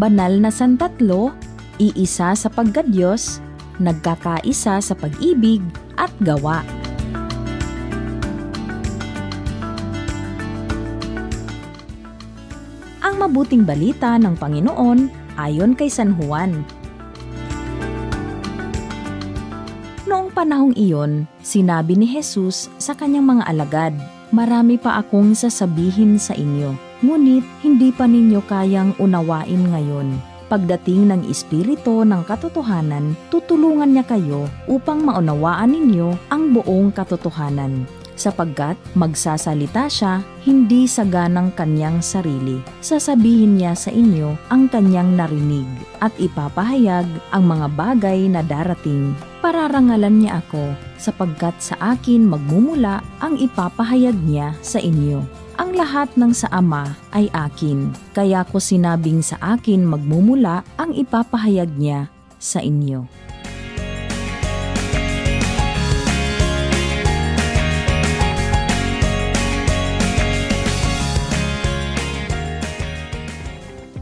banal na santatlo, iisa sa pagkadyos, nagkakaisa sa pag-ibig at gawa. Ang mabuting balita ng Panginoon ayon kay San Juan. Noong panahong iyon, sinabi ni Jesus sa kanyang mga alagad, "Marami pa akong sasabihin sa inyo, ngunit hindi pa ninyo kayang unawain ngayon. Pagdating ng Espiritu ng katotohanan, tutulungan niya kayo upang maunawaan ninyo ang buong katotohanan. Sapagkat magsasalita siya hindi sa ganang kanyang sarili. Sasabihin niya sa inyo ang kanyang narinig at ipapahayag ang mga bagay na darating. Pararangalan niya ako sapagkat sa akin magmumula ang ipapahayag niya sa inyo. Ang lahat ng sa Ama ay akin, kaya ko sinabing sa akin magmumula ang ipapahayag niya sa inyo."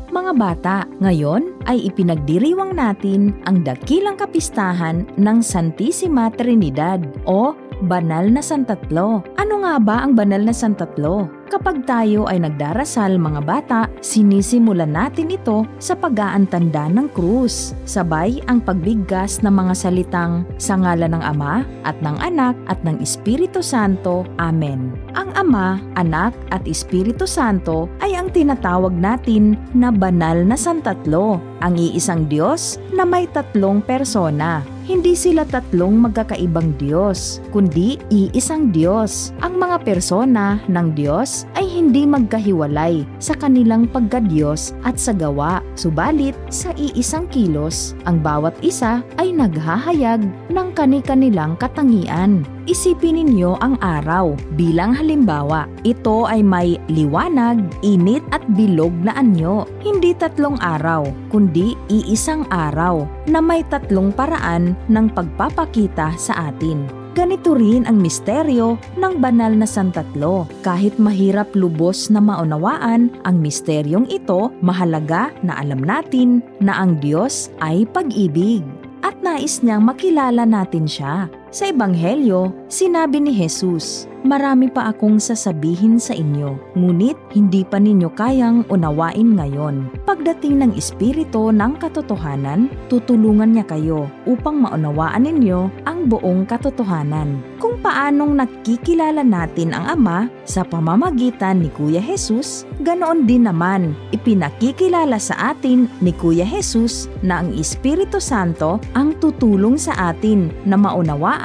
Mga bata, ngayon ay ipinagdiriwang natin ang dakilang kapistahan ng Santissima Trinidad o Banal na Santatlo. Ano nga ba ang Banal na Santatlo? Kapag tayo ay nagdarasal mga bata, sinisimulan natin ito sa pag-aantanda ng krus. Sabay ang pagbigkas ng mga salitang sa ngalan ng Ama at ng Anak at ng Espiritu Santo. Amen. Ang Ama, Anak at Espiritu Santo ay ang tinatawag natin na Banal na Santatlo, ang iisang Diyos na may tatlong persona. Hindi sila tatlong magkakaibang Diyos, kundi iisang Diyos. Ang mga persona ng Diyos ay hindi magkahiwalay sa kanilang pagka-Diyos at sa gawa. Subalit, sa iisang kilos, ang bawat isa ay naghahayag ng kani-kanilang katangian. Isipin ninyo ang araw bilang halimbawa. Ito ay may liwanag, init at bilog na anyo. Hindi tatlong araw, kundi iisang araw na may tatlong paraan ng pagpapakita sa atin. Ganito rin ang misteryo ng Banal na Santatlo. Kahit mahirap lubos na maunawaan ang misteryong ito, mahalaga na alam natin na ang Diyos ay pag-ibig at nais niyang makilala natin siya. Sa Ebanghelyo, sinabi ni Jesus, "Marami pa akong sasabihin sa inyo, ngunit hindi pa ninyo kayang unawain ngayon. Pagdating ng Espiritu ng katotohanan, tutulungan niya kayo upang maunawaan ninyo ang buong katotohanan." Kung paanong nakikilala natin ang Ama sa pamamagitan ni Kuya Jesus, ganoon din naman ipinakikilala sa atin ni Kuya Jesus na ang Espiritu Santo ang tutulong sa atin na maunawaan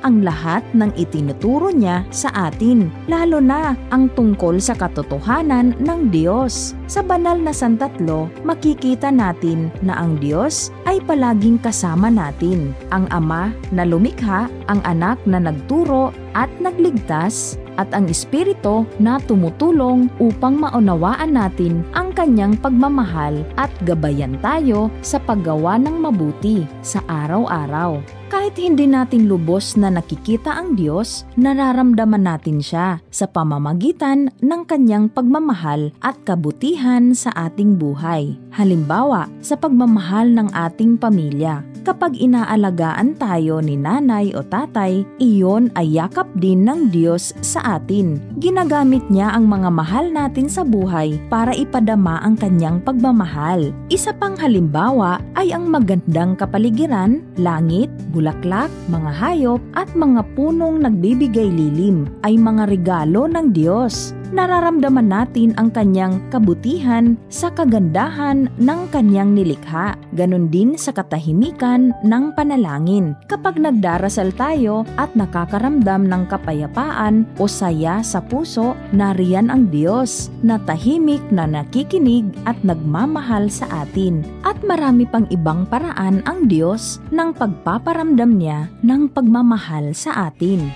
ang lahat ng itinuturo niya sa atin, lalo na ang tungkol sa katotohanan ng Diyos. Sa Banal na Santatlo, makikita natin na ang Diyos ay palaging kasama natin. Ang Ama na lumikha, ang Anak na nagturo at nagligtas, at ang Espiritu na tumutulong upang maunawaan natin ang kanyang pagmamahal at gabayan tayo sa paggawa ng mabuti sa araw-araw. Kahit hindi natin lubos na nakikita ang Diyos, nararamdaman natin siya sa pamamagitan ng kanyang pagmamahal at kabutihan sa ating buhay. Halimbawa, sa pagmamahal ng ating pamilya. Kapag inaalagaan tayo ni nanay o tatay, iyon ay yakap din ng Diyos sa atin. Ginagamit niya ang mga mahal natin sa buhay para ipadama ang kanyang pagmamahal. Isa pang halimbawa ay ang magandang kapaligiran, langit, bulaklak, mga hayop at mga punong nagbibigay lilim ay mga regalo ng Diyos. Nararamdaman natin ang kanyang kabutihan sa kagandahan ng kanyang nilikha. Ganon din sa katahimikan ng panalangin. Kapag nagdarasal tayo at nakakaramdam ng kapayapaan o saya sa puso, nariyan ang Diyos na tahimik na nakikinig at nagmamahal sa atin. At marami pang ibang paraan ang Diyos ng pagpaparamdam niya ng pagmamahal sa atin.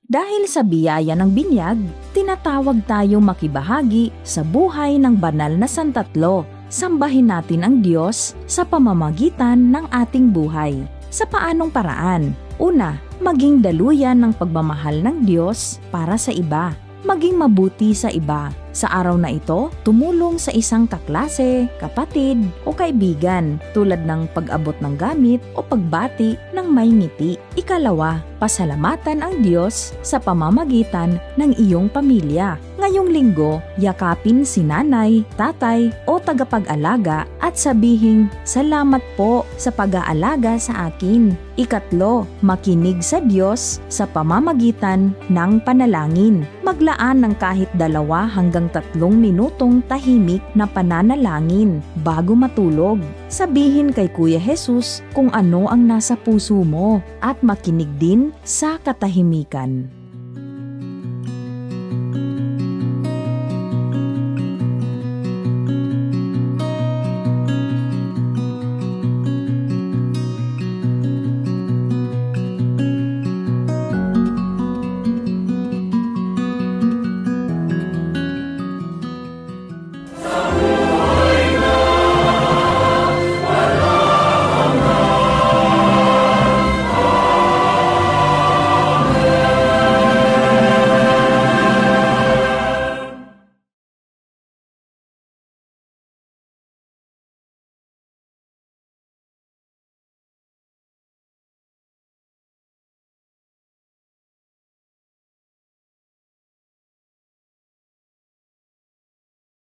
Dahil sa biyaya ng binyag, tinatawag tayong makibahagi sa buhay ng banal na santatlo. Sambahin natin ang Diyos sa pamamagitan ng ating buhay. Sa paanong paraan? Una, maging daluyan ng pagmamahal ng Diyos para sa iba, maging mabuti sa iba. Sa araw na ito, tumulong sa isang kaklase, kapatid o kaibigan tulad ng pag-abot ng gamit o pagbati ng may ngiti. Ikalawa, pasalamatan ang Diyos sa pamamagitan ng iyong pamilya. Ngayong linggo, yakapin si nanay, tatay o tagapag-alaga at sabihing, "Salamat po sa pag-aalaga sa akin." Ikatlo, makinig sa Diyos sa pamamagitan ng panalangin. Maglaan ng kahit 2 hanggang 3 minutong tahimik na pananalangin bago matulog. Sabihin kay Kuya Jesus kung ano ang nasa puso mo at makinig din sa katahimikan.